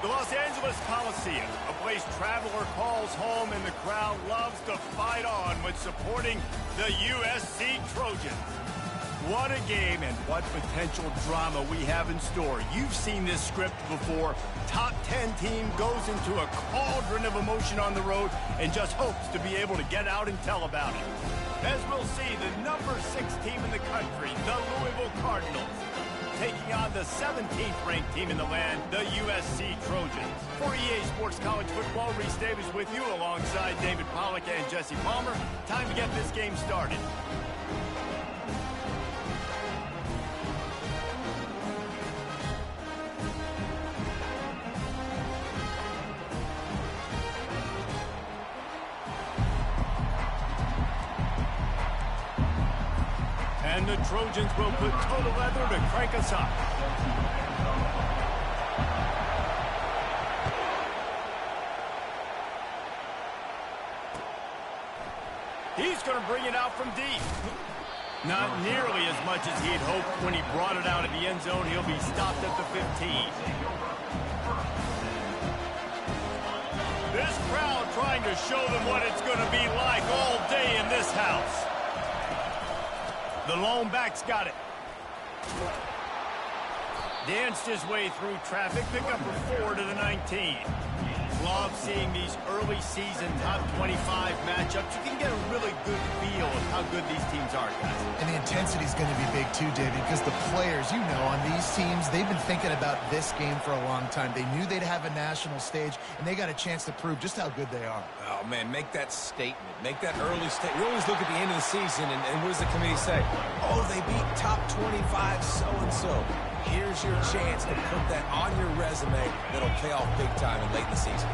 The Los Angeles Coliseum, a place traveler calls home and the crowd loves to fight on when supporting the USC Trojans. What a game and what potential drama we have in store. You've seen this script before. Top 10 team goes into a cauldron of emotion on the road and just hopes to be able to get out and tell about it. As we'll see, the number 6 team in the country, the Louisville Cardinals, taking on the 17th ranked team in the land, the USC Trojans. For EA Sports College Football, Reese Davis with you alongside David Pollack and Jesse Palmer. Time to get this game started. And the Trojans will put total leather to crank us up. He's going to bring it out from deep. Not nearly as much as he'd hoped when he brought it out of the end zone. He'll be stopped at the 15. This crowd trying to show them what it's going to be like all day in this house. The lone back's got it. Danced his way through traffic. Pick up a 4 to the 19. Love seeing these early season top 25 matchups. You can get a really good feel of how good these teams are, guys. And the intensity is going to be big too, David, because the players, you know, on these teams, they've been thinking about this game for a long time. They knew they'd have a national stage, and they got a chance to prove just how good they are. Oh, man, make that statement. Make that early statement. We always look at the end of the season, and what does the committee say? Oh, they beat top 25 so-and-so. Here's your chance to put that on your resume that'll pay off big time and late in the season.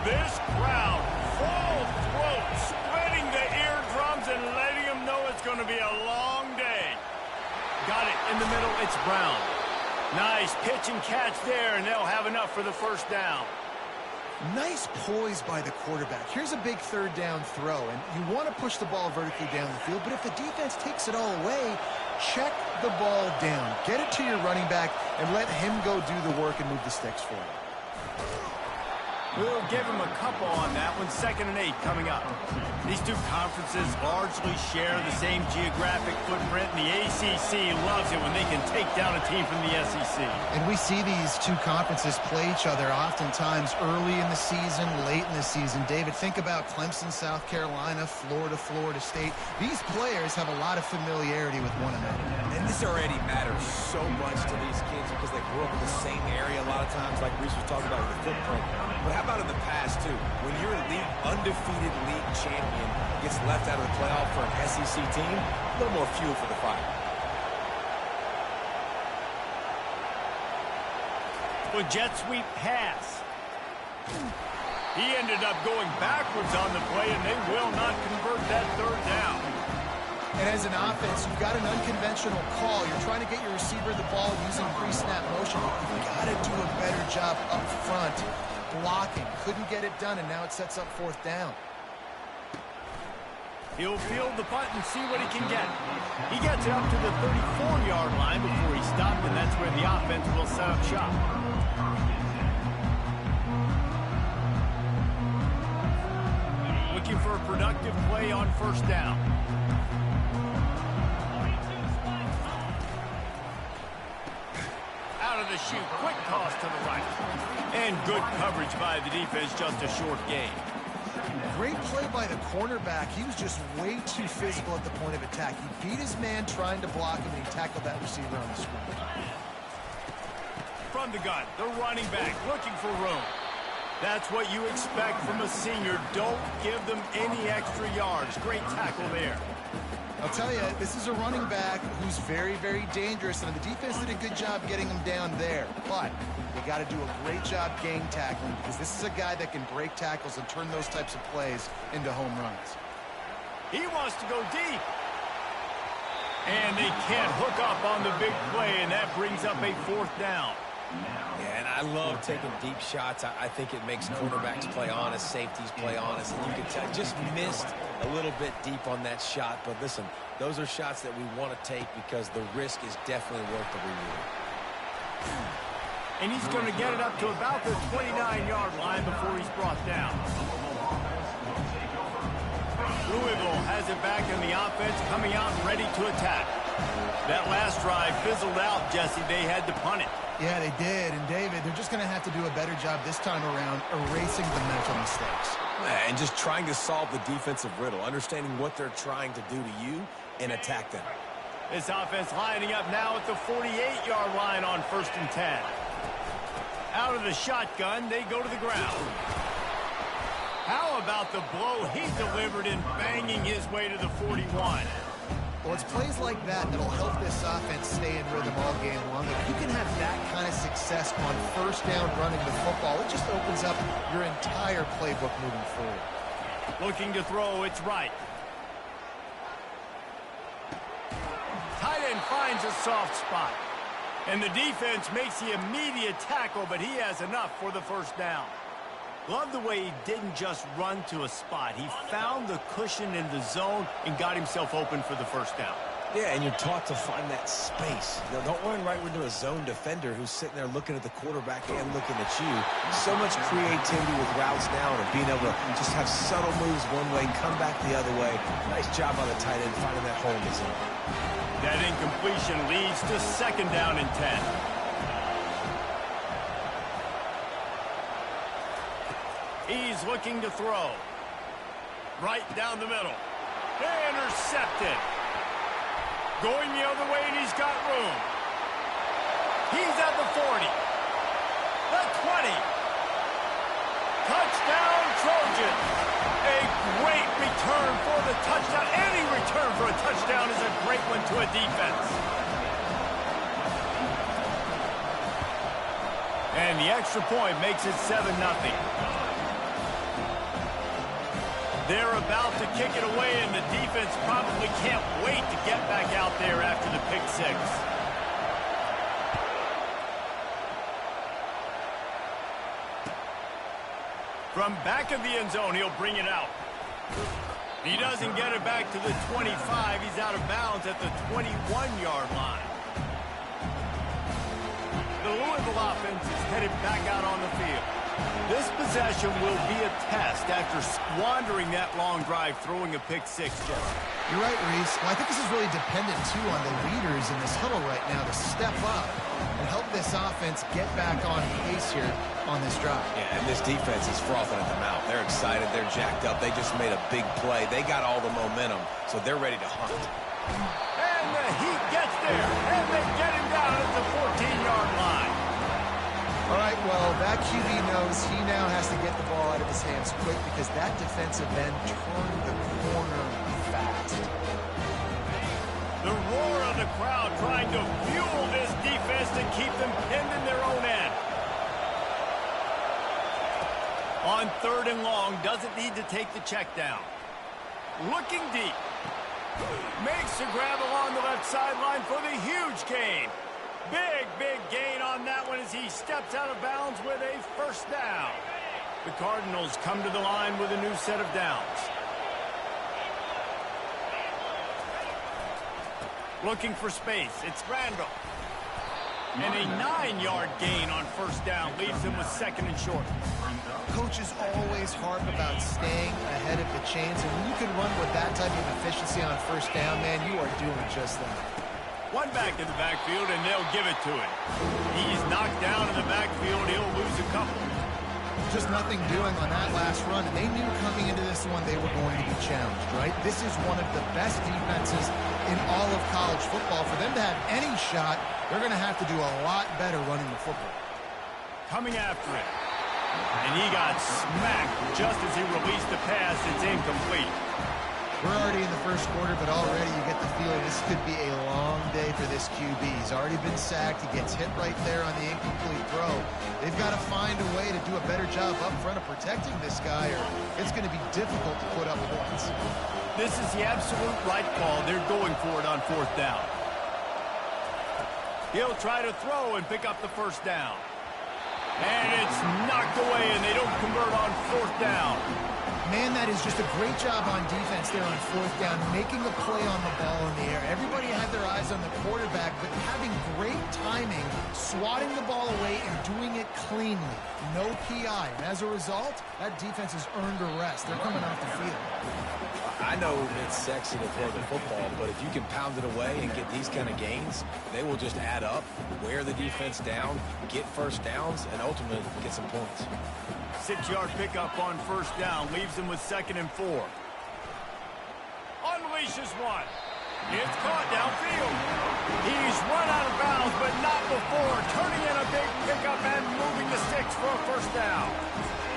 This crowd, full throat, spreading the eardrums and letting them know it's going to be a long day. Got it in the middle, it's Brown. Nice pitch and catch there, and they'll have enough for the first down. Nice poise by the quarterback. Here's a big third down throw, and you want to push the ball vertically down the field, but if the defense takes it all away, check the ball down. Get it to your running back and let him go do the work and move the sticks for you. We'll give him a couple on that one. 2nd and 8 coming up. These two conferences largely share the same geographic footprint, and the ACC loves it when they can take down a team from the SEC. And we see these two conferences play each other oftentimes early in the season, late in the season. David, think about Clemson, South Carolina, Florida, Florida State. These players have a lot of familiarity with one another. And this already matters so much to these kids because they grew up in the same area a lot of times, like Reese was talking about with the footprint. But how about in the past, too? When your undefeated league champion gets left out of the playoff for an SEC team, a little more fuel for the fire. With jet sweep pass. He ended up going backwards on the play, and they will not convert that 3rd down. And as an offense, you've got an unconventional call. You're trying to get your receiver the ball using pre-snap motion. You've got to do a better job up front blocking. Couldn't get it done, and now it sets up 4th down. He'll field the punt and see what he can get. He gets it up to the 34-yard line before he stopped, and that's where the offense will set up shop. Looking for a productive play on 1st down. Out of the chute, quick toss to the right. And good coverage by the defense, just a short gain. Great play by the cornerback. He was just way too physical at the point of attack. He beat his man trying to block him, and he tackled that receiver on the screen. From the gun, the running back looking for room. That's what you expect from a senior. Don't give them any extra yards. Great tackle there. I'll tell you, this is a running back who's very, very dangerous, and the defense did a good job getting him down there. But they got to do a great job gang tackling because this is a guy that can break tackles and turn those types of plays into home runs. He wants to go deep. And they can't hook up on the big play, and that brings up a 4th down. Yeah, and I love taking deep shots. I think it makes quarterbacks play honest, safeties play honest, and you can tell just missed a little bit deep on that shot. But listen, those are shots that we want to take because the risk is definitely worth the reward. And he's going to get it up to about the 29-yard line before he's brought down. Louisville has it back in the offense, coming out and ready to attack. That last drive fizzled out, Jesse. They had to punt it. Yeah, they did. And, David, they're just going to have to do a better job this time around erasing the mental mistakes. And just trying to solve the defensive riddle, understanding what they're trying to do to you and attack them. This offense lining up now at the 48-yard line on 1st and 10. Out of the shotgun, they go to the ground. How about the blow he delivered in banging his way to the 41? Well, it's plays like that that'll help this offense stay in rhythm all game long. If you can have that kind of success on 1st down running the football, it just opens up your entire playbook moving forward. Looking to throw, it's right. Tight end finds a soft spot. And the defense makes the immediate tackle, but he has enough for the 1st down. Love the way he didn't just run to a spot. He found the cushion in the zone and got himself open for the 1st down. Yeah, and you're taught to find that space. Now, don't run right into a zone defender who's sitting there looking at the quarterback and looking at you. So much creativity with routes now and being able to just have subtle moves one way and come back the other way. Nice job on the tight end finding that hole in the zone. That incompletion leads to 2nd down and 10. He's looking to throw. Right down the middle. Intercepted. Going the other way, and he's got room. He's at the 40. The 20. Touchdown, Trojans. A great return for the touchdown. Any return for a touchdown is a great one to a defense. And the extra point makes it 7-0. They're about to kick it away, and the defense probably can't wait to get back out there after the pick 6. From back of the end zone, he'll bring it out. He doesn't get it back to the 25. He's out of bounds at the 21-yard line. The Louisville offense is headed back out on the field. This possession will be a test after squandering that long drive, throwing a pick 6, Jeff. You're right, Reese. Well, I think this is really dependent, too, on the leaders in this huddle right now to step up and help this offense get back on pace here on this drive. Yeah, and this defense is frothing at the mouth. They're excited. They're jacked up. They just made a big play. They got all the momentum, so they're ready to hunt. And the Heat gets there, and they get him down at the 14-yard line. All right, well, that QB knows he now has to get the ball out of his hands quick because that defensive end turned the corner fast. The roar of the crowd trying to fuel this defense to keep them pinned in their own end. On 3rd and long, doesn't need to take the check down. Looking deep. Makes the grab along the left sideline for the huge gain. Big gain on that one as he steps out of bounds with a 1st down. The Cardinals come to the line with a new set of downs. Looking for space. It's Randall. And a 9-yard gain on 1st down leaves him with 2nd and short. Coaches always harp about staying ahead of the chains, and when you can run with that type of efficiency on 1st down, man, you are doing just that. One back in the backfield, and they'll give it to him. He's knocked down in the backfield. He'll lose a couple. Just nothing doing on that last run, and they knew coming into this one they were going to be challenged, right? This is one of the best defenses in all of college football. For them to have any shot, they're going to have to do a lot better running the football. Coming after it. And he got smacked just as he released the pass. It's incomplete. We're already in the 1st quarter, but already you get the feeling this could be a long day for this QB. He's already been sacked. He gets hit right there on the incomplete throw. They've got to find a way to do a better job up front of protecting this guy, or it's going to be difficult to put up points. This is the absolute right call. They're going for it on 4th down. He'll try to throw and pick up the 1st down. And it's knocked away, and they don't convert on 4th down. Man, that is just a great job on defense there on 4th down, making a play on the ball in the air. Everybody had their eyes on the quarterback, but having great time timing, swatting the ball away, and doing it cleanly. No PI. And as a result, that defense has earned a rest. They're coming off the field. I know it's sexy to throw the football, but if you can pound it away and get these kind of gains, they will just add up, wear the defense down, get first downs, and ultimately get some points. 6-yard pickup on first down leaves them with 2nd and 4. Unleashes one. It's caught downfield. He's run out of bounds, but not before turning in a big pickup and moving the sticks for a first down.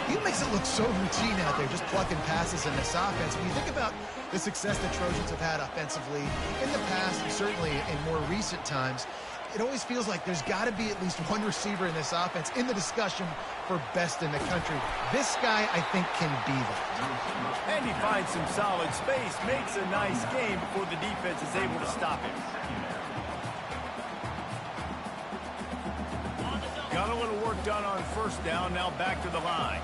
He makes it look so routine out there, just plucking passes in this offense. When you think about the success the Trojans have had offensively in the past, and certainly in more recent times, it always feels like there's got to be at least one receiver in this offense in the discussion for best in the country. This guy, I think, can be that. And he finds some solid space, makes a nice game before the defense is able to stop him. Got a little work done on first down, now back to the line.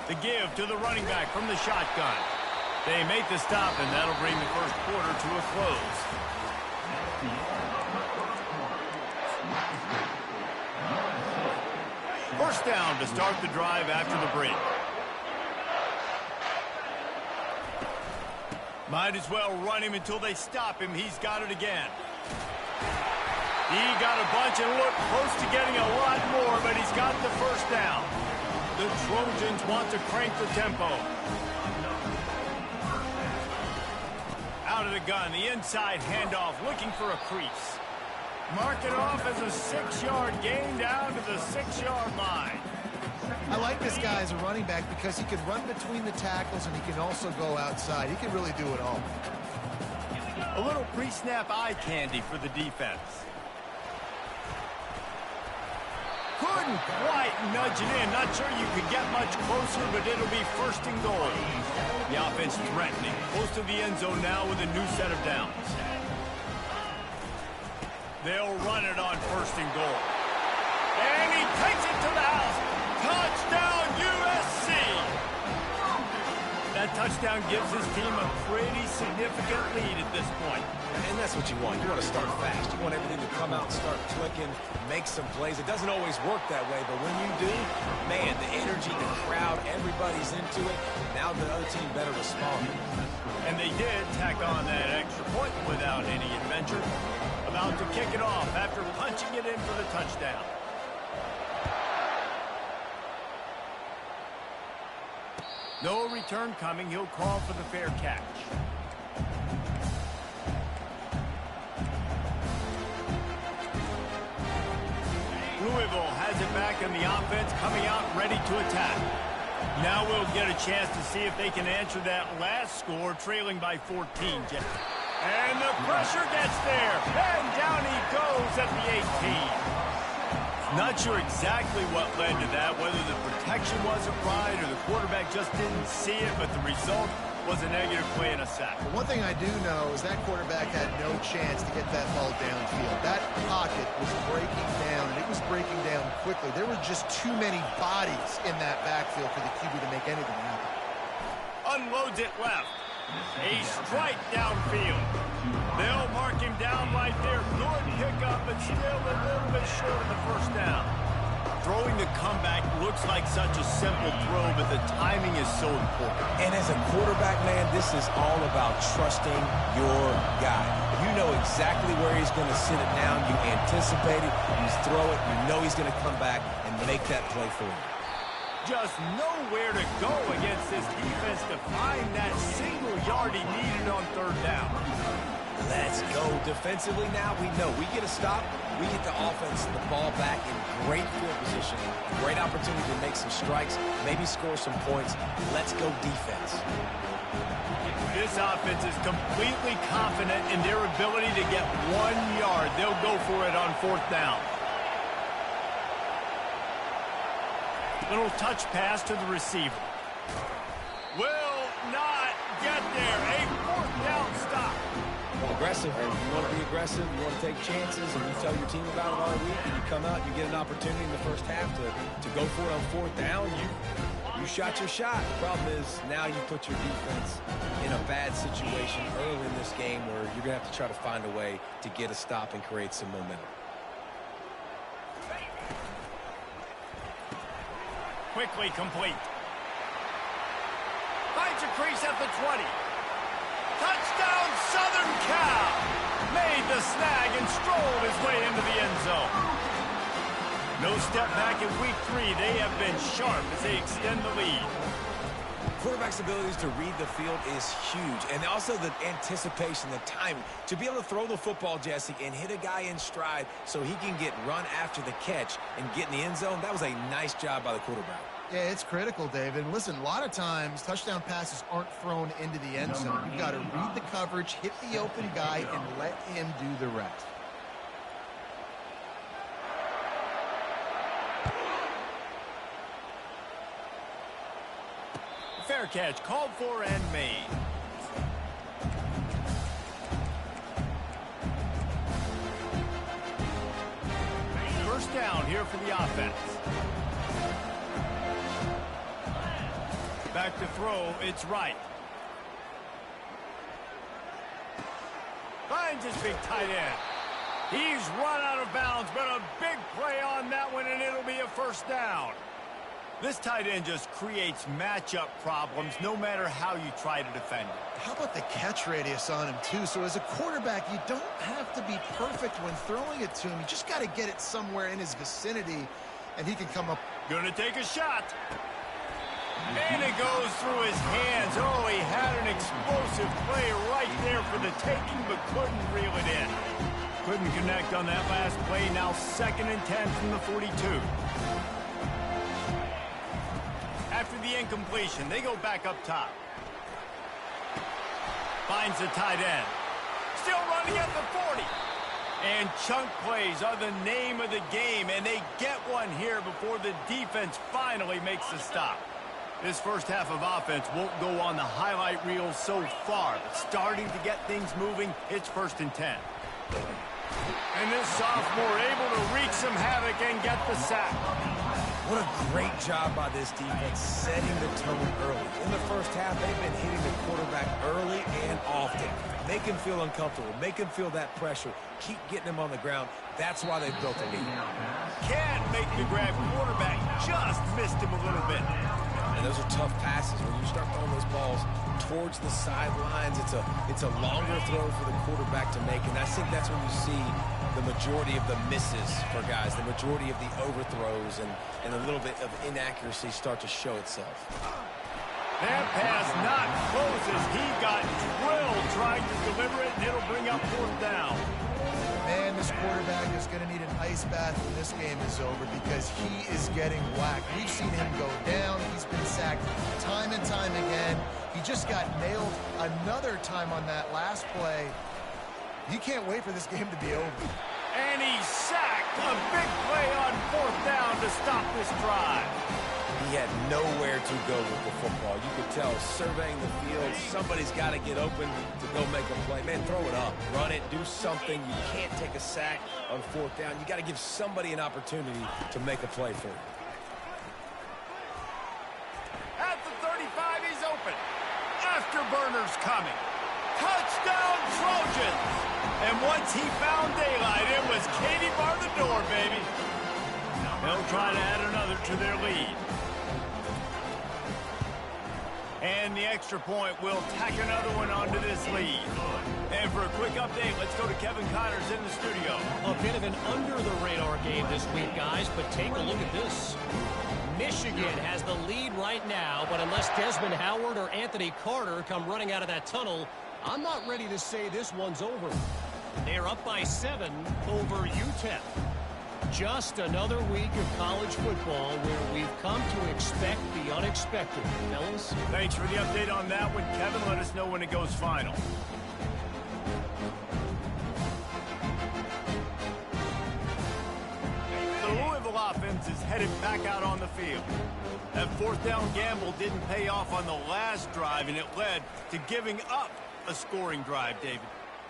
The give to the running back from the shotgun. They make the stop, and that'll bring the first quarter to a close. First down to start the drive after the break. Might as well run him until they stop him. He's got it again. He got a bunch and looked close to getting a lot more, but he's got the first down. The Trojans want to crank the tempo. Out of the gun, the inside handoff, looking for a crease. Mark it off as a 6-yard gain down to the 6-yard line. I like this guy as a running back because he can run between the tackles and he can also go outside. He can really do it all. A little pre-snap eye candy for the defense. Couldn't quite nudge it in. Not sure you could get much closer, but it'll be 1st and goal. The offense threatening. Close to the end zone now with a new set of downs. They'll run it on 1st and goal. And he takes it to the house. Touchdown, USC! That touchdown gives his team a pretty significant lead at this point. And that's what you want. You want to start fast. You want everything to come out and start clicking, make some plays. It doesn't always work that way, but when you do, man, the energy, the crowd, everybody's into it. Now the other team better respond. And they did tack on that extra point without any adventure. About to kick it off after punching it in for the touchdown. No return coming. He'll call for the fair catch. Louisville has it back in the offense, coming out ready to attack. Now we'll get a chance to see if they can answer that last score, trailing by 14. And the pressure gets there. And down he goes at the 18. Not sure exactly what led to that, whether the protection wasn't right or the quarterback just didn't see it, but the result was a negative play and a sack. One thing I do know is that quarterback had no chance to get that ball downfield. That pocket was breaking down, and it was breaking down quickly. There were just too many bodies in that backfield for the QB to make anything happen. Unloads it left. A strike downfield. They'll mark him down right there. Good pickup, but still a little bit short of the first down. Throwing the comeback looks like such a simple throw, but the timing is so important. And as a quarterback, man, this is all about trusting your guy. You know exactly where he's going to sit it down. You anticipate it. You throw it. You know he's going to come back and make that play for you. Just nowhere to go against this defense to find that single yard he needed on 3rd down. Let's go. Defensively now, we know we get a stop. We get the offense the ball back in great field position. Great opportunity to make some strikes, maybe score some points. Let's go defense. This offense is completely confident in their ability to get 1 yard. They'll go for it on 4th down. Little touch pass to the receiver. Will not get there. A 4th down stop. Aggressive. You want to be aggressive. You want to take chances, and you tell your team about it all week, and you come out, you get an opportunity in the first half to go for it on 4th down. You shot your shot. The problem is now you put your defense in a bad situation early in this game where you're going to have to try to find a way to get a stop and create some momentum. Quickly complete. Finds a crease at the 20. Touchdown, Southern Cal! Made the snag and strolled his way into the end zone. No step back in week 3. They have been sharp as they extend the lead. Quarterback's abilities to read the field is huge, and also the anticipation, the timing. To be able to throw the football, Jesse, and hit a guy in stride so he can get run after the catch and get in the end zone, that was a nice job by the quarterback. Yeah, it's critical, David. And listen, a lot of times touchdown passes aren't thrown into the end zone. You've got to read the coverage, hit the open guy, and let him do the rest. Fair catch, called for and made. First down here for the offense. Back to throw, it's right. Finds his big tight end. He's run out of bounds, but a big play on that one, and it'll be a first down. This tight end just creates matchup problems no matter how you try to defend it. How about the catch radius on him, too? So as a quarterback, you don't have to be perfect when throwing it to him. You just got to get it somewhere in his vicinity, and he can come up. Gonna take a shot. And it goes through his hands. Oh, he had an explosive play right there for the taking, but couldn't reel it in. Couldn't connect on that last play. Now 2nd and 10 from the 42. After the incompletion, they go back up top. Finds the tight end. Still running at the 40. And chunk plays are the name of the game, and they get one here before the defense finally makes the stop. This first half of offense won't go on the highlight reel so far, but starting to get things moving, it's 1st and 10. And this sophomore able to wreak some havoc and get the sack. What a great job by this defense setting the tone early. In the first half, they've been hitting the quarterback early and often. Make him feel uncomfortable. Make him feel that pressure. Keep getting him on the ground. That's why they've built a lead. Can't make the grab. Quarterback just missed him a little bit. And those are tough passes. When you start throwing those balls towards the sidelines, it's a longer throw for the quarterback to make. And I think that's when you see the majority of the misses for guys, the majority of the overthrows, and a little bit of inaccuracy start to show itself. That pass not close as he got drilled trying to deliver it, and it'll bring up 4th down. Man, this quarterback is going to need an ice bath when this game is over because he is getting whacked. We've seen him go down. He's been sacked time and time again. He just got nailed another time on that last play. He can't wait for this game to be over. And he's sacked. A big play on 4th down to stop this drive. He had nowhere to go with the football. You could tell, surveying the field, somebody's got to get open to go make a play. Man, throw it up. Run it. Do something. You can't take a sack on 4th down. You got to give somebody an opportunity to make a play for you. At the 35, he's open. Afterburner's coming. Touchdown, Trojans! And once he found daylight, it was Katie bar the door, baby. They'll try to add another to their lead. And the extra point will tack another one onto this lead. And for a quick update, let's go to Kevin Connors in the studio. A bit of an under-the-radar game this week, guys, but take a look at this. Michigan has the lead right now, but unless Desmond Howard or Anthony Carter come running out of that tunnel, I'm not ready to say this one's over. They're up by 7 over UTEP. Just another week of college football where we've come to expect the unexpected. Fellas? Thanks for the update on that one, Kevin. Let us know when it goes final. The Louisville offense is headed back out on the field. That 4th down gamble didn't pay off on the last drive, and it led to giving up a scoring drive, David.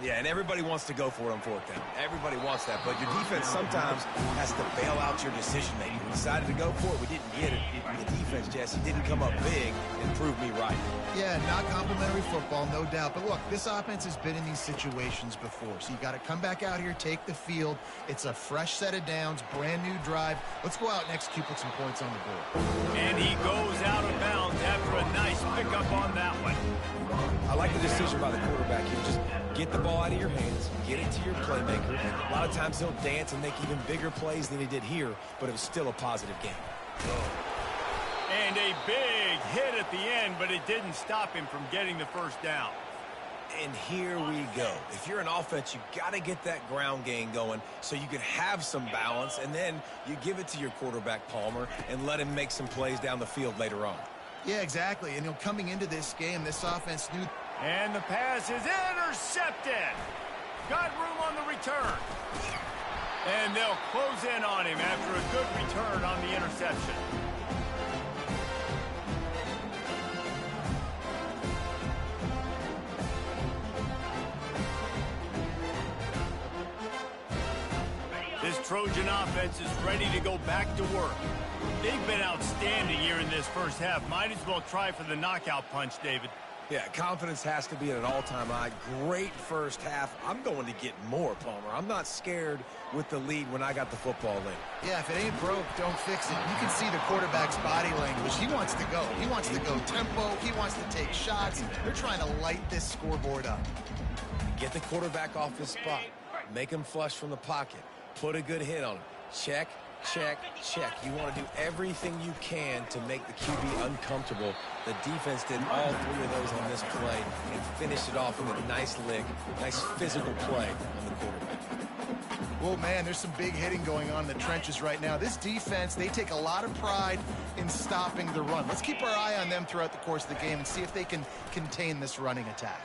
Yeah, and everybody wants to go for it on fourth down. Everybody wants that, but your defense sometimes has to bail out your decision-making. We decided to go for it. We didn't get it. The defense, Jesse, didn't come up big and prove me right. Yeah, not complimentary football, no doubt. But look, this offense has been in these situations before, so you got to come back out here, take the field. It's a fresh set of downs, brand new drive. Let's go out and execute, put some points on the board. And he goes out of bounds after a nice pickup on that one. I like the decision by the quarterback here. Just get the ball out of your hands, get it to your playmaker. A lot of times he'll dance and make even bigger plays than he did here, but it was still a positive game. And a big hit at the end, but it didn't stop him from getting the first down. And here we go. If you're an offense, you got to get that ground game going so you can have some balance, and then you give it to your quarterback, Palmer, and let him make some plays down the field later on. Yeah, exactly. And coming into this game, this offense knew. And the pass is intercepted. Got room on the return. And they'll close in on him after a good return on the interception. This Trojan offense is ready to go back to work. They've been outstanding here in this first half. Might as well try for the knockout punch, David. Yeah, confidence has to be at an all-time high. Great first half. I'm going to get more, Palmer. I'm not scared with the lead when I got the football in. Yeah, if it ain't broke, don't fix it. You can see the quarterback's body language. He wants to go. He wants to go tempo. He wants to take shots. They're trying to light this scoreboard up. Get the quarterback off his spot. Make him flush from the pocket. Put a good hit on him. Check, check, check. You want to do everything you can to make the QB uncomfortable. The defense did all three of those on this play and finished it off with a nice lick, nice physical play on the quarterback. Well, man, there's some big hitting going on in the trenches right now. This defense, they take a lot of pride in stopping the run. Let's keep our eye on them throughout the course of the game and see if they can contain this running attack.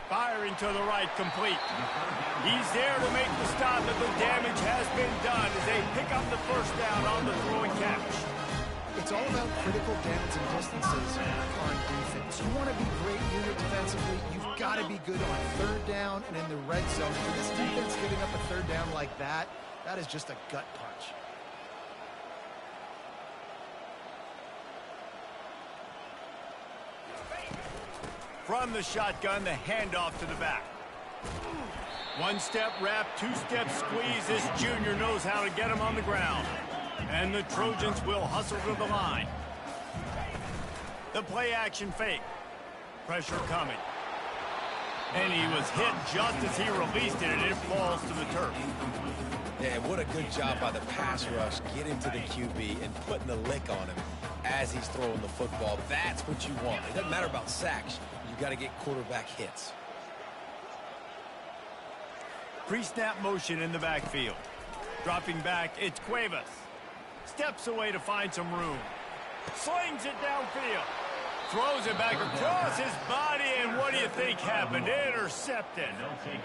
Firing to the right, complete. He's there to make the stop, but the damage has been done as they pick up the first down on the throw and catch. It's all about critical downs and distances on defense. You want to be great unit defensively, you've got to be good on third down and in the red zone. For this defense giving up a third down like that, that is just a gut punch. From the shotgun, the handoff to the back. One-step wrap, two-step squeeze. This junior knows how to get him on the ground. And the Trojans will hustle to the line. The play-action fake. Pressure coming. And he was hit just as he released it, and it falls to the turf. Yeah, what a good job by the pass rush, getting to the QB and putting the lick on him as he's throwing the football. That's what you want. It doesn't matter about sacks. You've got to get quarterback hits. Pre-snap motion in the backfield. Dropping back, it's Cuevas. Steps away to find some room. Slings it downfield. Throws it back across his body, and what do you think happened? Intercepted.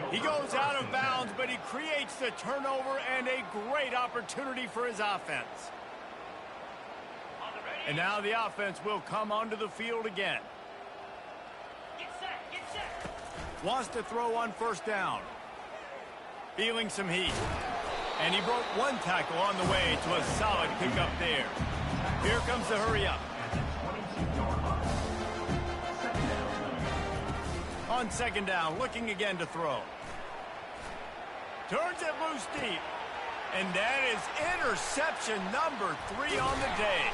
He goes out of bounds, but he creates the turnover and a great opportunity for his offense. And now the offense will come onto the field again. Wants to throw on first down. Feeling some heat. And he broke one tackle on the way to a solid pickup there. Here comes the hurry up. On second down, looking again to throw. Turns it loose deep. And that is interception number 3 on the day.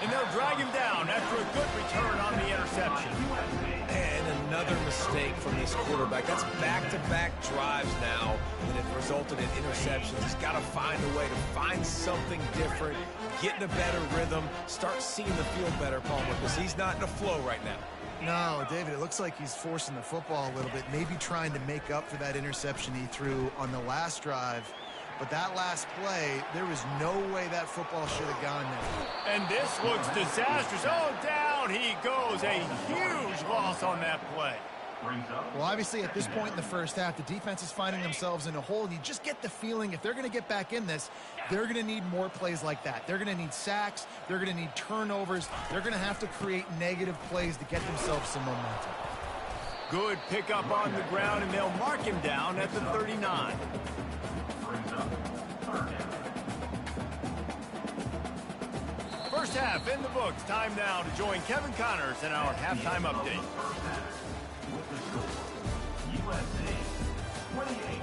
And they'll drag him down after a good return on the interception. And another mistake from this quarterback. That's back-to-back drives now, and it resulted in interceptions. He's got to find a way to find something different, get in a better rhythm, start seeing the field better, Palmer, because he's not in a flow right now. No, David, it looks like he's forcing the football a little bit, maybe trying to make up for that interception he threw on the last drive. But that last play, there was no way that football should have gone there. And this looks disastrous. Oh, down he goes. A huge loss on that play. Well, obviously, at this point in the first half, the defense is finding themselves in a hole. And you just get the feeling if they're going to get back in this, they're going to need more plays like that. They're going to need sacks. They're going to need turnovers. They're going to have to create negative plays to get themselves some momentum. Good pickup on the ground, and they'll mark him down at the 39. First half in the books. Time now to join Kevin Connors in our halftime update. USC 28.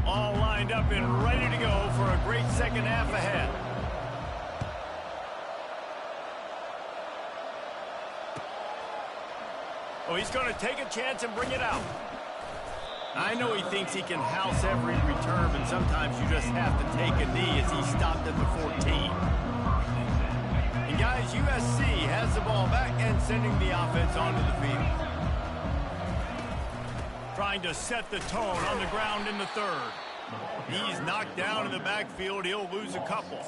All lined up and ready to go for a great second half ahead. Oh, he's going to take a chance and bring it out. I know he thinks he can house every return, but sometimes you just have to take a knee as he stopped at the 14. And guys, USC has the ball back and sending the offense onto the field. Trying to set the tone on the ground in the third. He's knocked down in the backfield. He'll lose a couple.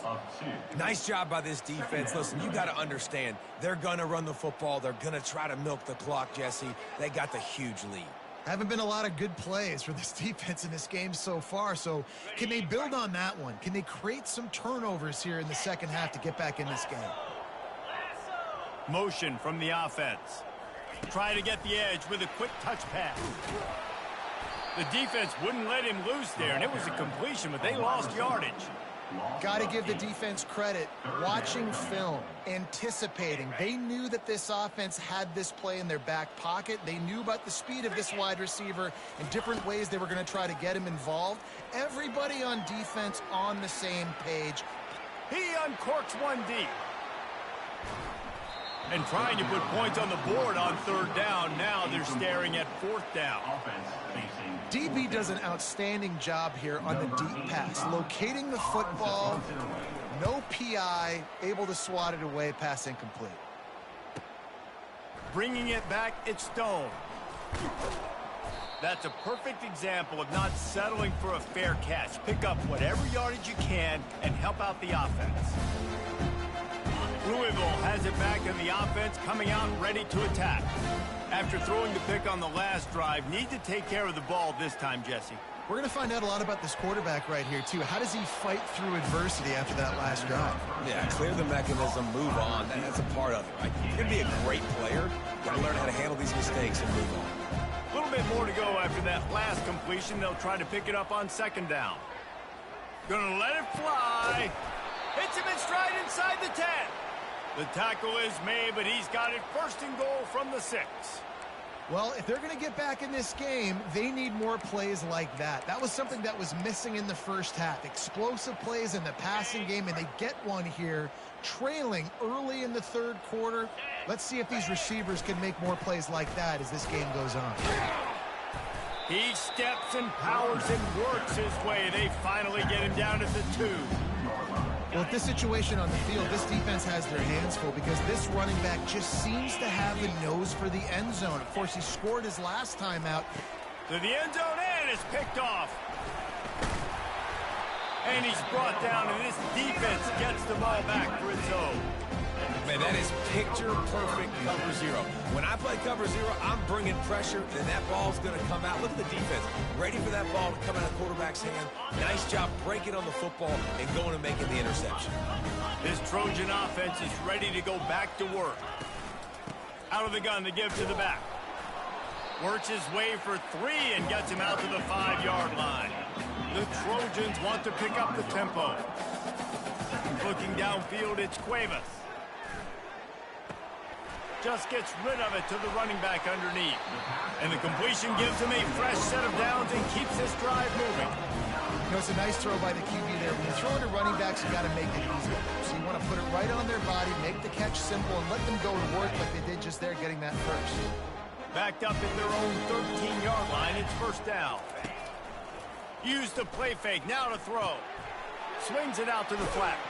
Nice job by this defense. Listen, you got to understand, they're going to run the football. They're going to try to milk the clock, Jesse. They got the huge lead. Haven't been a lot of good plays for this defense in this game so far, so can they build on that one? Can they create some turnovers here in the second half to get back in this game? Motion from the offense. Try to get the edge with a quick touch pass. The defense wouldn't let him loose there, and it was a completion, but they lost yardage. Got to give the defense credit. Watching film, anticipating. They knew that this offense had this play in their back pocket. They knew about the speed of this wide receiver and different ways they were going to try to get him involved. Everybody on defense on the same page. He uncorks one deep. And trying to put points on the board on third down. Now they're staring at fourth down. DB does an outstanding job here on the deep pass. Locating the football, no PI, able to swat it away, pass incomplete. Bringing it back, it's Stone. That's a perfect example of not settling for a fair catch. Pick up whatever yardage you can and help out the offense. Louisville has it back in the offense, coming out ready to attack. After throwing the pick on the last drive, need to take care of the ball this time, Jesse. We're going to find out a lot about this quarterback right here, too. How does he fight through adversity after that last drive? Yeah, clear the mechanism, move on. That's a part of it, right? You're going to be a great player. You've got to learn how to handle these mistakes and move on. A little bit more to go after that last completion. They'll try to pick it up on second down. Gonna let it fly. Hits him in stride inside the 10. The tackle is made, but he's got it first and goal from the 6. Well, if they're going to get back in this game, they need more plays like that. That was something that was missing in the first half. Explosive plays in the passing game, and they get one here, trailing early in the third quarter. Let's see if these receivers can make more plays like that as this game goes on. He steps and powers and works his way. They finally get him down at the 2. Well, with this situation on the field, this defense has their hands full because this running back just seems to have the nose for the end zone. Of course, he scored his last time out. To the end zone, and it's picked off. And he's brought down, and this defense gets the ball back for its own. Man, that is picture-perfect cover 0. When I play cover 0, I'm bringing pressure, and that ball's going to come out. Look at the defense. Ready for that ball to come out of the quarterback's hand. Nice job breaking on the football and going and making the interception. This Trojan offense is ready to go back to work. Out of the gun to give to the back. Works his way for 3 and gets him out to the 5-yard line. The Trojans want to pick up the tempo. Looking downfield, it's Cuevas. Just gets rid of it to the running back underneath. And the completion gives him a fresh set of downs and keeps this drive moving. You know, it's a nice throw by the QB there. When you throw to running backs, you got to make it easy. So you want to put it right on their body, make the catch simple, and let them go to work like they did just there, getting that first. Backed up at their own 13-yard line, it's first down. Use the play fake, now to throw. Swings it out to the flat.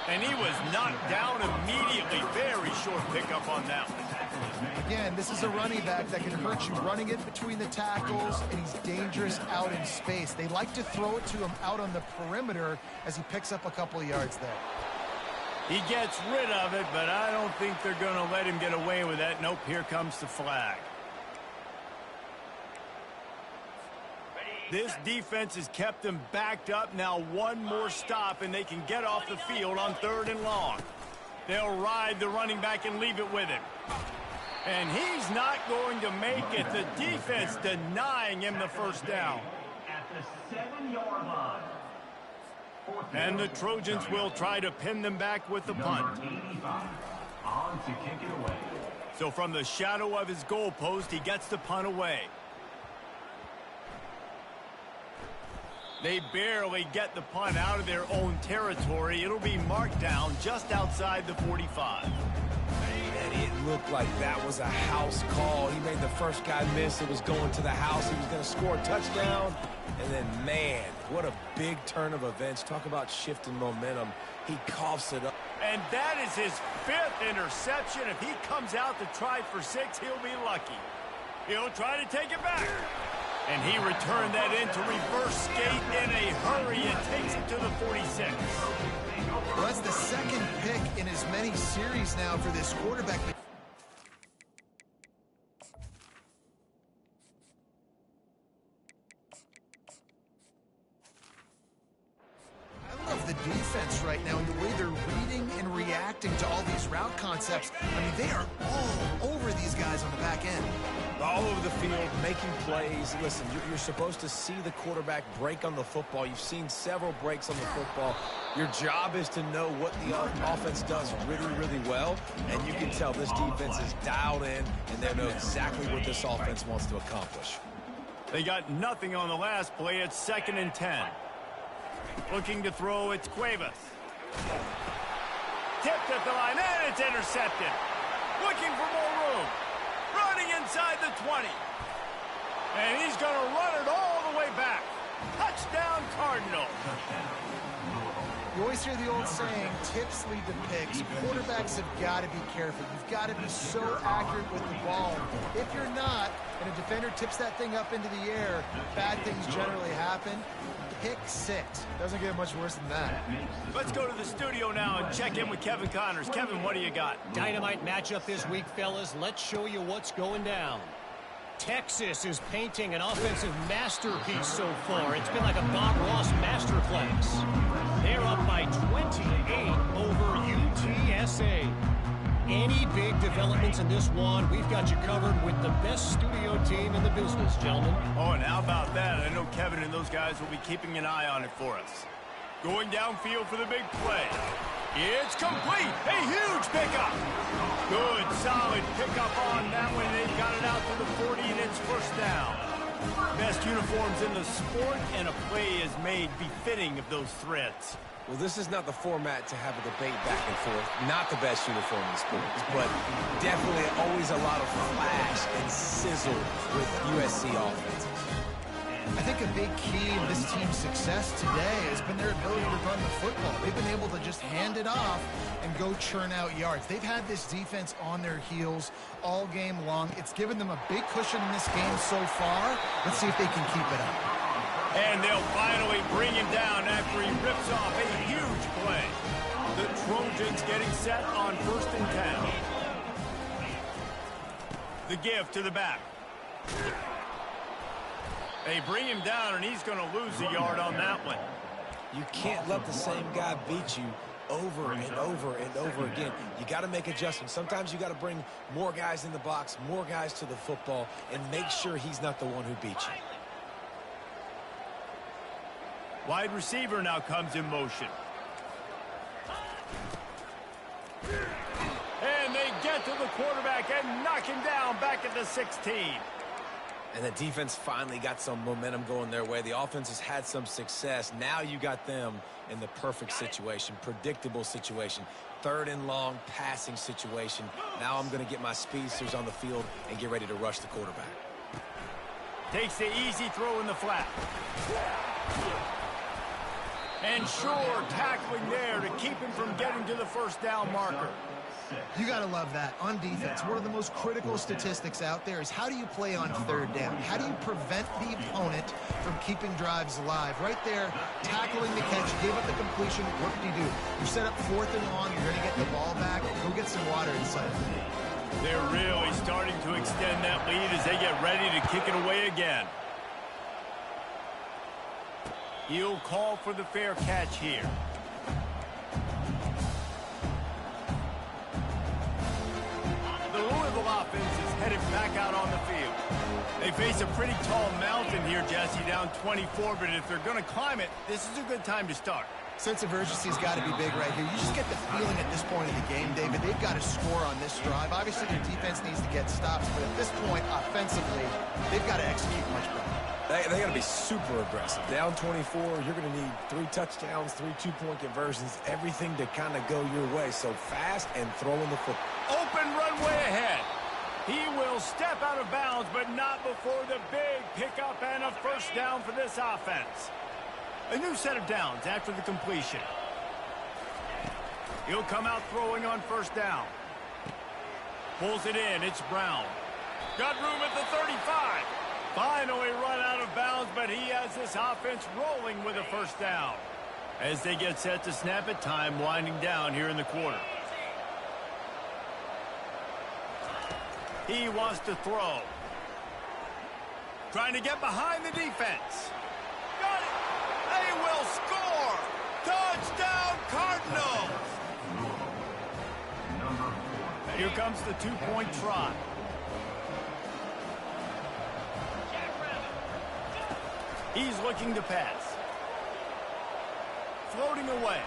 And he was knocked down immediately. Very short pickup on that one. Again, this is a running back that can hurt you running it between the tackles, and he's dangerous out in space. They like to throw it to him out on the perimeter as he picks up a couple of yards there. He gets rid of it, but I don't think they're going to let him get away with that. Nope, here comes the flag. This defense has kept them backed up. Now one more stop, and they can get off the field on 3rd and long. They'll ride the running back and leave it with him. And he's not going to make it. The defense denying him the first down. At the 7-yard line. And the Trojans will try to pin them back with the punt. On to kick it away. So from the shadow of his goal post, he gets the punt away. They barely get the punt out of their own territory. It'll be marked down just outside the 45. And it looked like that was a house call. He made the first guy miss. It was going to the house. He was going to score a touchdown. And then, man, what a big turn of events. Talk about shifting momentum. He coughs it up. And that is his 5th interception. If he comes out to try for 6, he'll be lucky. He'll try to take it back. And he returned that into reverse skate in a hurry and takes it to the 46. Well, that's the 2nd pick in as many series now for this quarterback. I love the defense right now and the way they're reading and reacting to all these route concepts. I mean, they are all over these guys on the back end. All over the field, making plays. Listen, you're supposed to see the quarterback break on the football. You've seen several breaks on the football. Your job is to know what the offense does really, really well. And you can tell this defense is dialed in, and they know exactly what this offense wants to accomplish. They got nothing on the last play. It's 2nd and 10. Looking to throw, it's Cuevas. Tipped at the line, and it's intercepted. Looking for more room. Running inside the 20. And he's going to run it all the way back. Touchdown, Cardinal. You always hear the old saying, tips lead to picks. Quarterbacks have got to be careful. You've got to be so accurate with the ball. If you're not, and a defender tips that thing up into the air, bad things generally happen. Pick 6. Doesn't get much worse than that. Let's go to the studio now and check in with Kevin Connors. Kevin, what do you got? Dynamite matchup this week, fellas. Let's show you what's going down. Texas is painting an offensive masterpiece so far. It's been like a Bob Ross masterclass. They're up by 28 over UTSA. Any big developments in this one, we've got you covered with the best studio team in the business, gentlemen. Oh, and how about that? I know Kevin and those guys will be keeping an eye on it for us. Going downfield for the big play. It's complete. A huge pickup. Good, solid pickup on that one. They've got it out to the 40, and it's first down. Best uniforms in the sport, and a play is made befitting of those threads. Well, this is not the format to have a debate back and forth. Not the best uniform in sports, but definitely always a lot of flash and sizzle with USC offenses. I think a big key in this team's success today has been their ability to run the football. They've been able to just hand it off and go churn out yards. They've had this defense on their heels all game long. It's given them a big cushion in this game so far. Let's see if they can keep it up. And they'll finally bring him down after he rips off a huge play. The Trojans getting set on 1st and 10. The give to the back. They bring him down, and he's going to lose a yard on that one. You can't let the same guy beat you over and over and over again. You got to make adjustments. Sometimes you got to bring more guys in the box, more guys to the football, and make sure he's not the one who beat you. Wide receiver now comes in motion. And they get to the quarterback and knock him down back at the 16. And the defense finally got some momentum going their way. The offense has had some success. Now you got them in the perfect situation, predictable situation, 3rd and long passing situation. Now I'm going to get my speedsters on the field and get ready to rush the quarterback. Takes the easy throw in the flat. And sure, tackling there to keep him from getting to the first down marker. You got to love that. On defense, one of the most critical statistics out there is how do you play on 3rd down? How do you prevent the opponent from keeping drives alive? Right there, tackling the catch, gave up the completion. What did you do? You set up 4th and long. You're going to get the ball back. Go get some water inside. They're really starting to extend that lead as they get ready to kick it away again. He'll call for the fair catch here. The Louisville offense is headed back out on the field. They face a pretty tall mountain here, Jesse, down 24, but if they're going to climb it, this is a good time to start. Sense of urgency's got to be big right here. You just get the feeling at this point in the game, David, they've got to score on this drive. Obviously, their defense needs to get stops, but at this point, offensively, they've got to execute much better. They got to be super aggressive. Down 24, you're going to need 3 touchdowns, 3 two-point conversions, everything to kind of go your way. So fast and throwing the football. Open runway ahead. He will step out of bounds, but not before the big pickup and a first down for this offense. A new set of downs after the completion. He'll come out throwing on first down. Pulls it in. It's Brown. Got room at the 35. Finally run out of bounds, but he has this offense rolling with a first down. As they get set to snap it, time winding down here in the quarter. He wants to throw. Trying to get behind the defense. Got it. They will score. Touchdown, Cardinals. Here comes the two-point try. He's looking to pass. Floating away.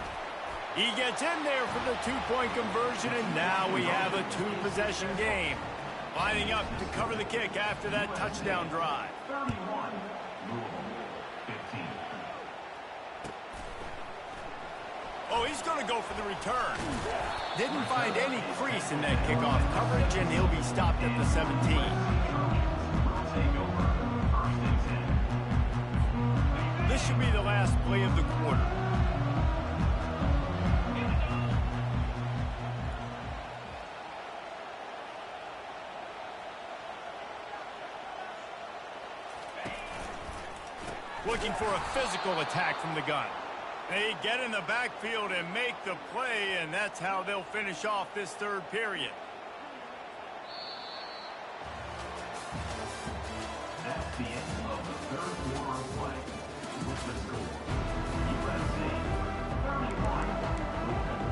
He gets in there for the two-point conversion, and now we have a two-possession game. Lining up to cover the kick after that touchdown drive. 31, Louisville, 15. Oh, he's going to go for the return. Didn't find any crease in that kickoff coverage, and he'll be stopped at the 17. Take over, 1st and 10. This should be the last play of the quarter. Looking for a physical attack from the gun. They get in the backfield and make the play, and that's how they'll finish off this third period. That's the end of the third quarter of play. With the score, USC 31, Louisville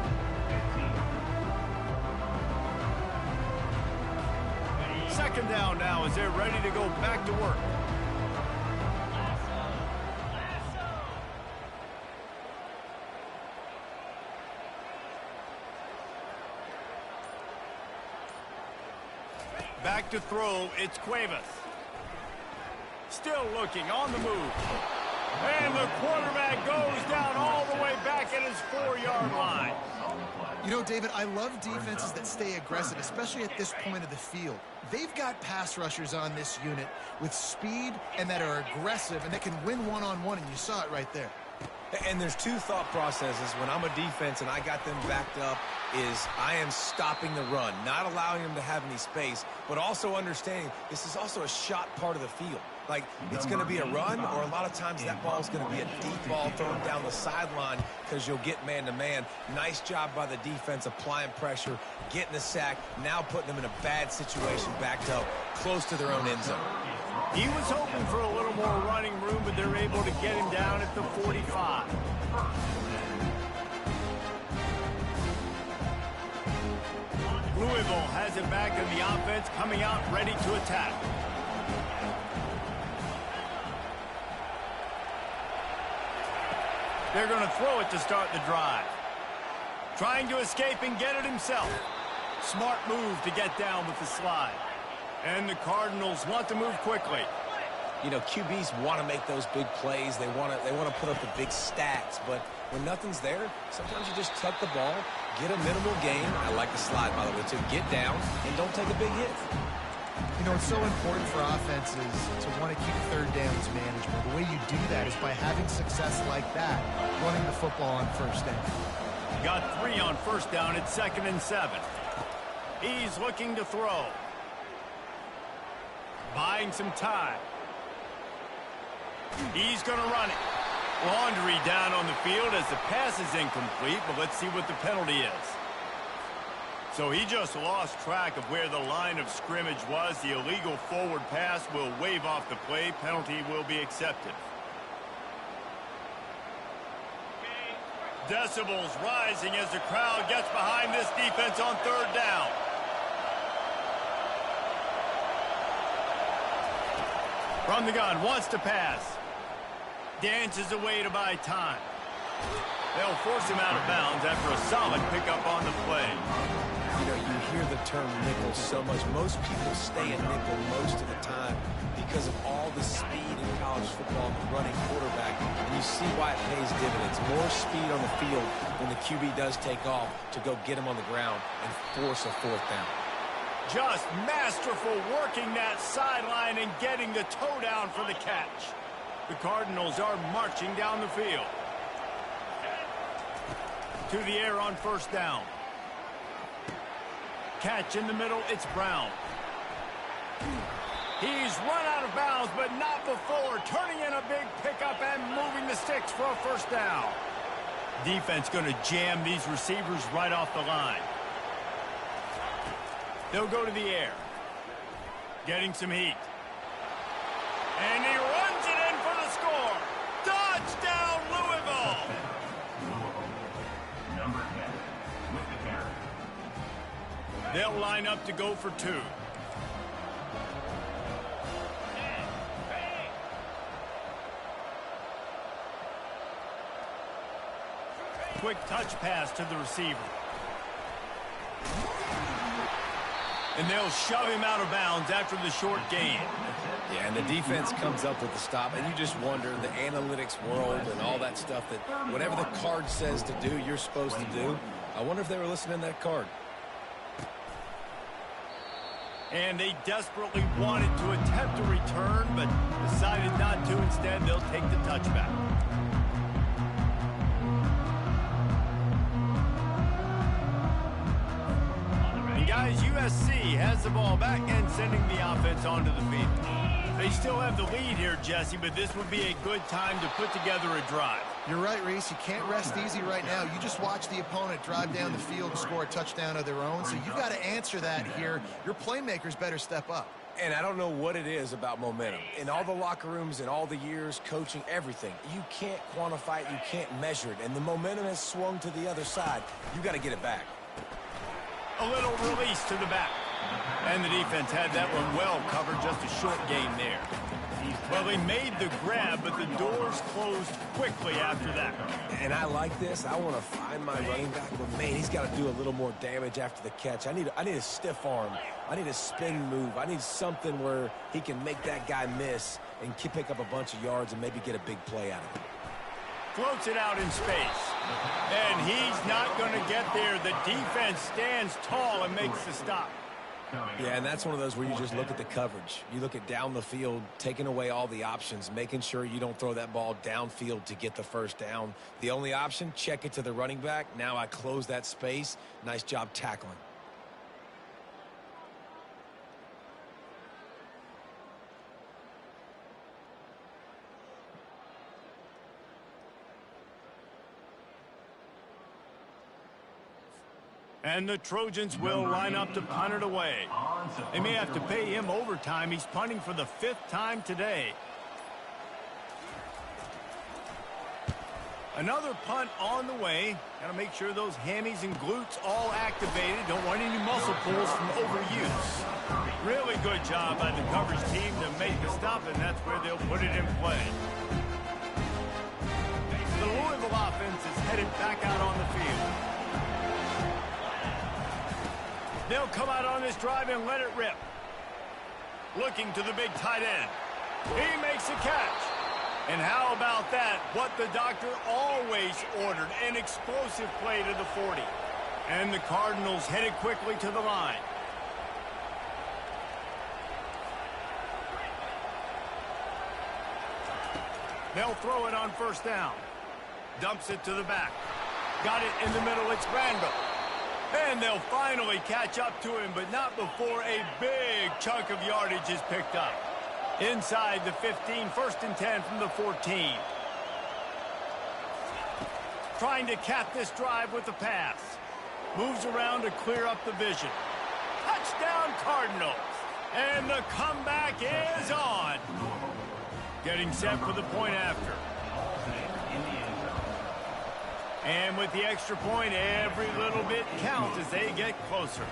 15. Second down now as they're ready to go back to work. Back to throw, it's Cuevas. Still looking, on the move. And the quarterback goes down all the way back at his 4-yard line. You know, David, I love defenses that stay aggressive, especially at this point of the field. They've got pass rushers on this unit with speed and that are aggressive and that can win one-on-one, and you saw it right there. And there's two thought processes when I'm a defense and I got them backed up is I am stopping the run, not allowing them to have any space, but also understanding this is also a shot part of the field. Like, it's going to be a run, or a lot of times that ball is going to be a deep ball thrown down the sideline because you'll get man-to-man. Nice job by the defense applying pressure, getting the sack, now putting them in a bad situation backed up close to their own end zone. He was hoping for a little more running room, but they're able to get him down at the 45. Louisville has it back in the offense, coming out ready to attack. They're going to throw it to start the drive. Trying to escape and get it himself. Smart move to get down with the slide. And the Cardinals want to move quickly. You know, QBs want to make those big plays. They want to put up the big stats. But when nothing's there, sometimes you just tuck the ball, get a minimal gain. I like the slide, by the way, to get down and don't take a big hit. You know, it's so important for offenses to want to keep third downs manageable. The way you do that is by having success like that, running the football on first down. Got 3 on first down at 2nd and 7. He's looking to throw. Buying some time. He's going to run it. Laundry down on the field as the pass is incomplete, but let's see what the penalty is. So he just lost track of where the line of scrimmage was. The illegal forward pass will wave off the play. Penalty will be accepted. Decibels rising as the crowd gets behind this defense on third down. From the gun, wants to pass. Dances away to buy time. They'll force him out of bounds after a solid pickup on the play. You know, you hear the term nickel so much. Most people stay in nickel most of the time because of all the speed in college football and the running quarterback. And you see why it pays dividends. More speed on the field when the QB does take off to go get him on the ground and force a fourth down. Just masterful working that sideline and getting the toe down for the catch. The Cardinals are marching down the field. To the air on first down. Catch in the middle, it's Brown. He's run out of bounds, but not before. Turning in a big pickup and moving the sticks for a first down. Defense going to jam these receivers right off the line. They'll go to the air. Getting some heat. And he runs it in for the score. Touchdown, Louisville! Number 10 with the carry. They'll line up to go for two. Quick touch pass to the receiver. And they'll shove him out of bounds after the short gain. Yeah, and the defense comes up with the stop, and you just wonder, the analytics world and all that stuff, that whatever the card says to do, you're supposed to do. I wonder if they were listening to that card. And they desperately wanted to attempt a return, but decided not to. Instead, they'll take the touchback. And guys, USC has the ball back and sending the offense onto the field. They still have the lead here, Jesse, but this would be a good time to put together a drive. You're right, Reese. You can't rest easy right now. You just watch the opponent drive down the field and score a touchdown of their own, so you've got to answer that here. Your playmakers better step up. And I don't know what it is about momentum. In all the locker rooms, in all the years, coaching, everything, you can't quantify it, you can't measure it. And the momentum has swung to the other side. You got to get it back. A little release to the back. And the defense had that one well covered, just a short gain there. Well, they made the grab, but the doors closed quickly after that. And I like this. I want to find my running back, but man, he's got to do a little more damage after the catch. I need a stiff arm. I need a spin move. I need something where he can make that guy miss and pick up a bunch of yards and maybe get a big play out of it. Floats it out in space. And he's not going to get there. The defense stands tall and makes the stop. Yeah, and that's one of those where you just look at the coverage. You look at down the field, taking away all the options, making sure you don't throw that ball downfield to get the first down. The only option, check it to the running back. Now I close that space. Nice job tackling. And the Trojans will line up to punt it away. They may have to pay him overtime. He's punting for the 5th time today. Another punt on the way. Got to make sure those hammies and glutes all activated. Don't want any muscle pulls from overuse. Really good job by the coverage team to make the stop, and that's where they'll put it in play. The Louisville offense is headed back out on the field. They'll come out on this drive and let it rip. Looking to the big tight end. He makes a catch. And how about that? What the doctor always ordered, an explosive play to the 40. And the Cardinals headed quickly to the line. They'll throw it on first down. Dumps it to the back. Got it in the middle, it's Randall. And they'll finally catch up to him, but not before a big chunk of yardage is picked up. Inside the 15, 1st and 10 from the 14. Trying to cap this drive with the pass. Moves around to clear up the vision. Touchdown Cardinals. And the comeback is on. Getting set for the point after. And with the extra point, every little bit counts as they get closer.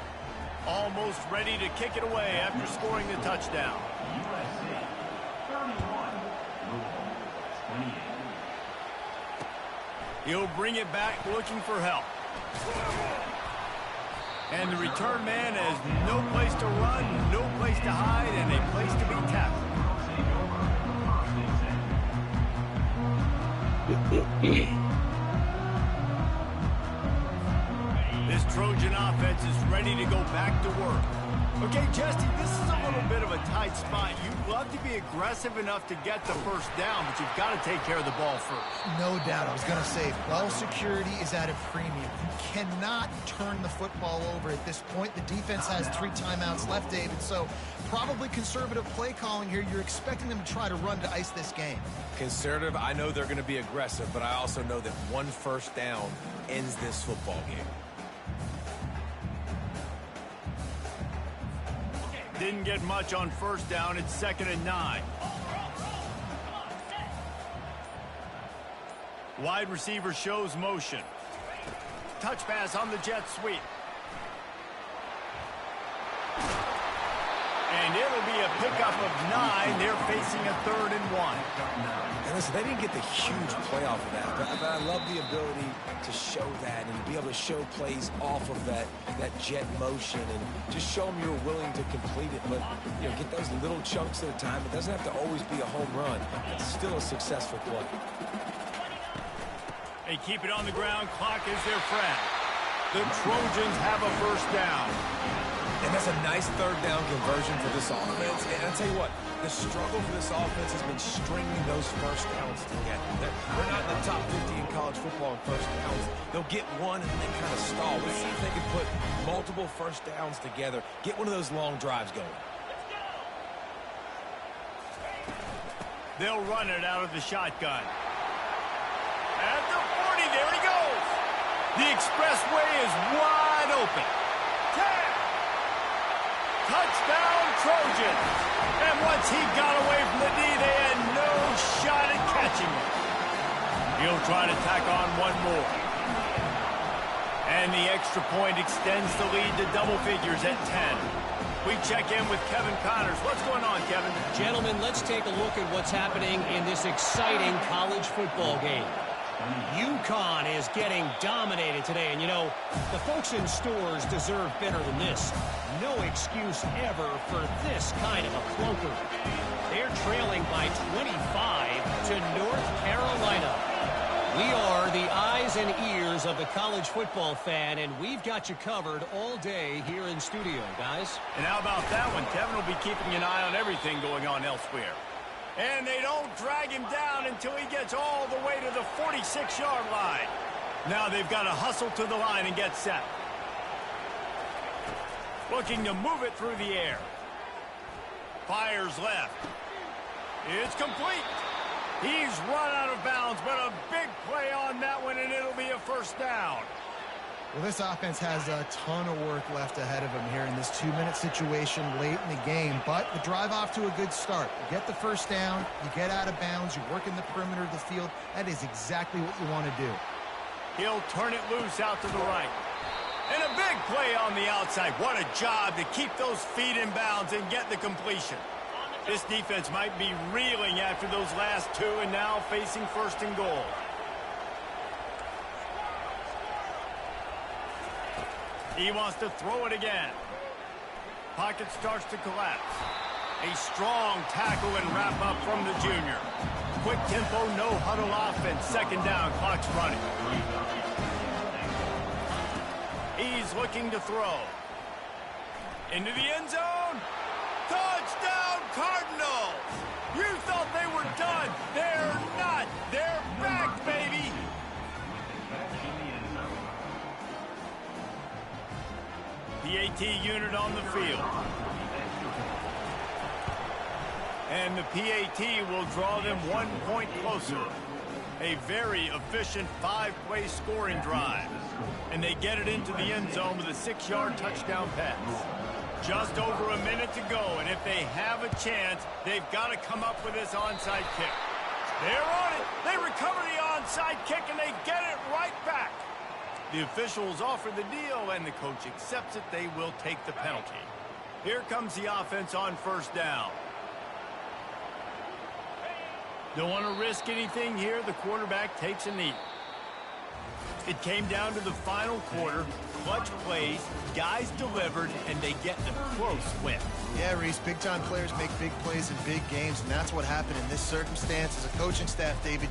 Almost ready to kick it away after scoring the touchdown. USC 31, 28. He'll bring it back looking for help. And the return man has no place to run, no place to hide, and a place to be tackled. This Trojan offense is ready to go back to work. Okay, Jesse, this is a little bit of a tight spot. You'd love to be aggressive enough to get the first down, but you've got to take care of the ball first. No doubt. I was going to say, ball security is at a premium. You cannot turn the football over at this point. The defense has 3 timeouts left, David, so probably conservative play calling here. You're expecting them to try to run to ice this game. Conservative, I know they're going to be aggressive, but I also know that 1 first down ends this football game. Didn't get much on first down. It's 2nd and 9. Wide receiver shows motion. Touch pass on the jet sweep. And it'll be a pickup of 9. They're facing a 3rd and 1. And listen, they didn't get the huge play off of that, but I love the ability to show that and be able to show plays off of that jet motion and just show them you're willing to complete it. But, you know, get those little chunks at a time. It doesn't have to always be a home run. It's still a successful play. They keep it on the ground. Clock is their friend. The Trojans have a first down. And that's a nice 3rd down conversion for this offense. And I'll tell you what, the struggle for this offense has been stringing those first downs together. They're not in the top 50 in college football in first downs. They'll get one and then kind of stall. Let's see if they can put multiple first downs together, get one of those long drives going. They'll run it out of the shotgun. At the 40, there he goes. The expressway is wide open. 10. Touchdown, Trojans. And once he got away from the D, they had no shot at catching him. He'll try to tack on one more. And the extra point extends the lead to double figures at 10. We check in with Kevin Connors. What's going on, Kevin? Gentlemen, let's take a look at what's happening in this exciting college football game. UConn is getting dominated today, and you know, the folks in stores deserve better than this. No excuse ever for this kind of a clunker. They're trailing by 25 to North Carolina. We are the eyes and ears of the college football fan, and we've got you covered all day here in studio, guys. And how about that one? Kevin will be keeping an eye on everything going on elsewhere. And they don't drag him down until he gets all the way to the 46-yard line. Now they've got to hustle to the line and get set. Looking to move it through the air. Fires left. It's complete. He's run out of bounds, but a big play on that one, and it'll be a first down. Well, this offense has a ton of work left ahead of them here in this 2-minute situation late in the game, but the drive off to a good start. You get the first down, you get out of bounds, you work in the perimeter of the field. That is exactly what you want to do. He'll turn it loose out to the right. And a big play on the outside. What a job to keep those feet in bounds and get the completion. This defense might be reeling after those last 2 and now facing 1st and goal. He wants to throw it again. Pocket starts to collapse. A strong tackle and wrap up from the junior. Quick tempo, no huddle offense. 2nd down, clock's running. He's looking to throw. Into the end zone. Touchdown, Cardinals! You thought they were done. They're not. They're back, baby. PAT unit on the field. And the PAT will draw them 1 point closer. A very efficient 5-play scoring drive. And they get it into the end zone with a 6-yard touchdown pass. Just over a minute to go, and if they have a chance, they've got to come up with this onside kick. They're on it. They recover the onside kick, and they get it right back. The officials offer the deal, and the coach accepts it. They will take the penalty. Here comes the offense on first down. Don't want to risk anything here. The quarterback takes a knee. It came down to the final quarter. Clutch plays, guys delivered, and they get the close win. Yeah, Reese, big-time players make big plays in big games, and that's what happened in this circumstance. As a coaching staff, David,